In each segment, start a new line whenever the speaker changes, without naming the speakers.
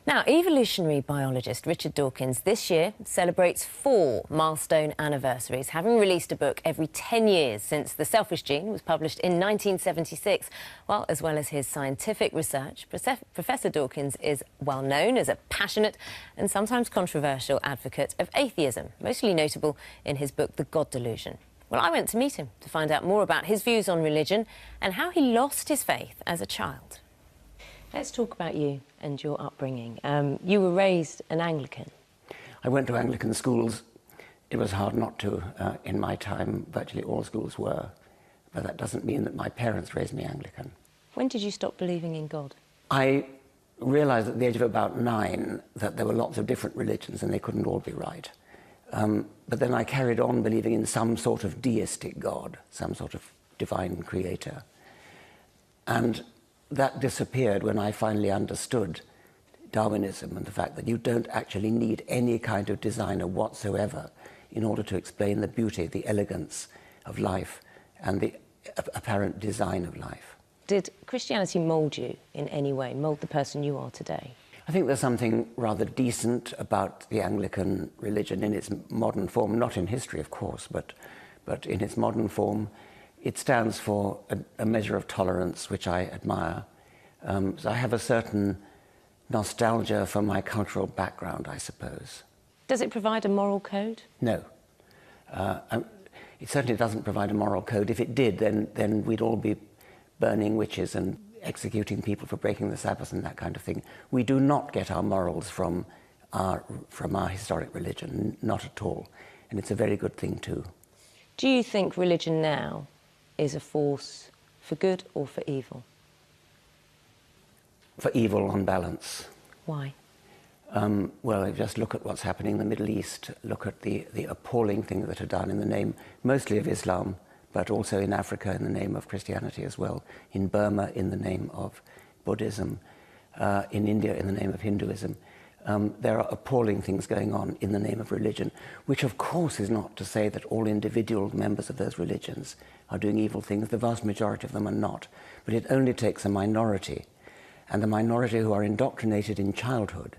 Now, evolutionary biologist Richard Dawkins this year celebrates 4 milestone anniversaries, having released a book every 10 years since The Selfish Gene was published in 1976. Well, as well as his scientific research, Professor Dawkins is well known as a passionate and sometimes controversial advocate of atheism, mostly notable in his book The God Delusion. Well, I went to meet him to find out more about his views on religion and how he lost his faith as a child. Let's talk about you and your upbringing. You were raised an Anglican.
I went to Anglican schools. It was hard not to. In my time, virtually all schools were. But that doesn't mean that my parents raised me Anglican.
When did you stop believing in God?
I realised at the age of about 9 that there were lots of different religions and they couldn't all be right. But then I carried on believing in some sort of deistic God, some sort of divine creator. And that disappeared when I finally understood Darwinism and the fact that you don't actually need any kind of designer whatsoever in order to explain the beauty, the elegance of life and the apparent design of life.
Did Christianity mould you in any way, mould the person you are today?
I think there's something rather decent about the Anglican religion in its modern form, not in history, of course, but in its modern form. It stands for a measure of tolerance, which I admire. So I have a certain nostalgia for my cultural background, I suppose.
Does it provide a moral code?
No. It certainly doesn't provide a moral code. If it did, then we'd all be burning witches and executing people for breaking the Sabbath and that kind of thing. We do not get our morals from our historic religion, not at all. And it's a very good thing too.
Do you think religion now is a force for good or for evil?
For evil on balance.
Why?
Well, just look at what's happening in the Middle East. Look at the appalling things that are done in the name mostly of Islam, but also in Africa in the name of Christianity as well, in Burma in the name of Buddhism, in India in the name of Hinduism. There are appalling things going on in the name of religion, which of course is not to say that all individual members of those religions are doing evil things. The vast majority of them are not. But it only takes a minority, and the minority who are indoctrinated in childhood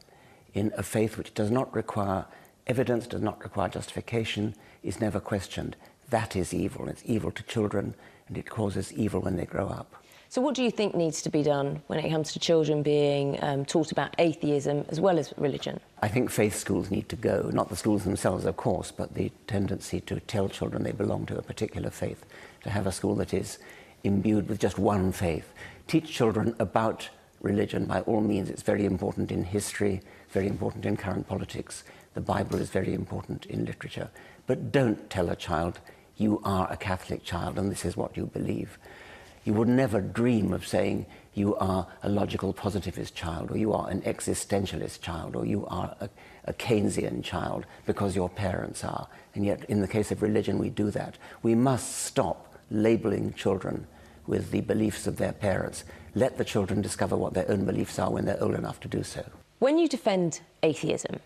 in a faith which does not require evidence, does not require justification, is never questioned. That is evil. It's evil to children, and it causes evil when they grow up.
So what do you think needs to be done when it comes to children being taught about atheism as well as religion?
I think faith schools need to go, not the schools themselves, of course, but the tendency to tell children they belong to a particular faith, to have a school that is imbued with just one faith. Teach children about religion by all means. It's very important in history, very important in current politics. The Bible is very important in literature. But don't tell a child, you are a Catholic child and this is what you believe. You would never dream of saying you are a logical positivist child, or you are an existentialist child, or you are a Keynesian child because your parents are. And yet in the case of religion we do that. We must stop labeling children with the beliefs of their parents. Let the children discover what their own beliefs are when they're old enough to do so.
When you defend atheism,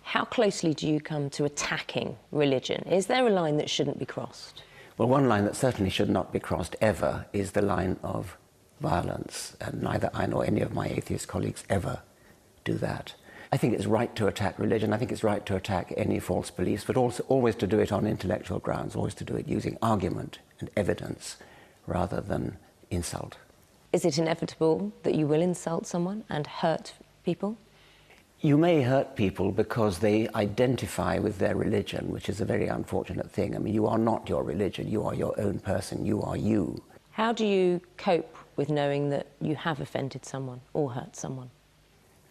how closely do you come to attacking religion? Is there a line that shouldn't be crossed?
Well, one line that certainly should not be crossed ever is the line of violence, and neither I nor any of my atheist colleagues ever do that. I think it's right to attack religion. I think it's right to attack any false beliefs, but also always to do it on intellectual grounds, always to do it using argument and evidence rather than insult.
Is it inevitable that you will insult someone and hurt people?
You may hurt people because they identify with their religion, which is a very unfortunate thing. I mean, you are not your religion, you are your own person, you are you.
How do you cope with knowing that you have offended someone or hurt someone?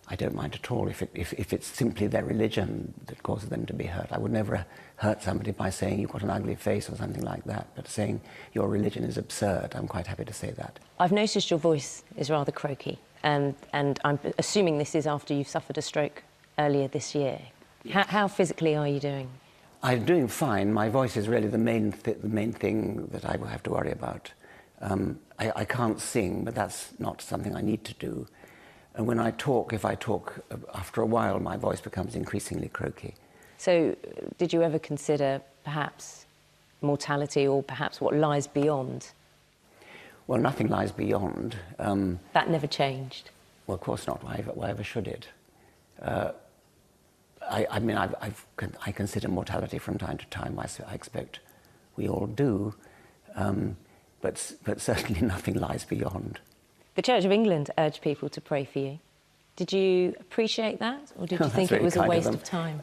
I don't mind at all if it's simply their religion that causes them to be hurt. I would never hurt somebody by saying you've got an ugly face or something like that, but saying your religion is absurd, I'm quite happy to say that.
I've noticed your voice is rather croaky. And I'm assuming this is after you suffered a stroke earlier this year. How physically are you doing?
I'm doing fine. My voice is really the main thing that I will have to worry about. I can't sing, but that's not something I need to do. And when I talk, if I talk, after a while, my voice becomes increasingly croaky.
So did you ever consider perhaps mortality or perhaps what lies beyond?
Well, nothing lies beyond.
That never changed?
Well, of course not. Why ever should it? I mean, I consider mortality from time to time. I expect we all do, but certainly nothing lies beyond.
The Church of England urged people to pray for you. Did you appreciate that, or did you think it was a waste of time?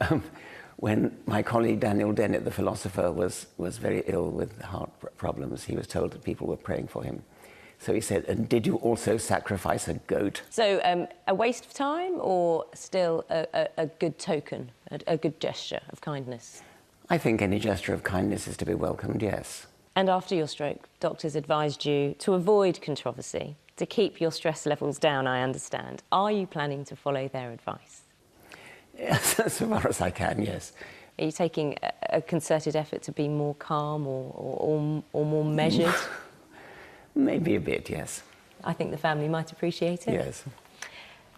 When my colleague Daniel Dennett, the philosopher, was very ill with heart problems, he was told that people were praying for him. So he said, "And did you also sacrifice a goat?"
So a waste of time, or still a good token, a good gesture of kindness?
I think any gesture of kindness is to be welcomed, yes.
And after your stroke, doctors advised you to avoid controversy, to keep your stress levels down, I understand. Are you planning to follow their advice?
Yes, as far as I can, yes.
Are you taking a concerted effort to be more calm or more measured?
Maybe a bit, yes.
I think the family might appreciate it.
Yes.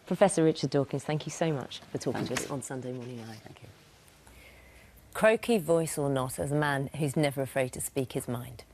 Professor Richard Dawkins, thank you so much for talking to us on Sunday Morning Live.
Thank you.
Croaky voice or not, as a man who's never afraid to speak his mind.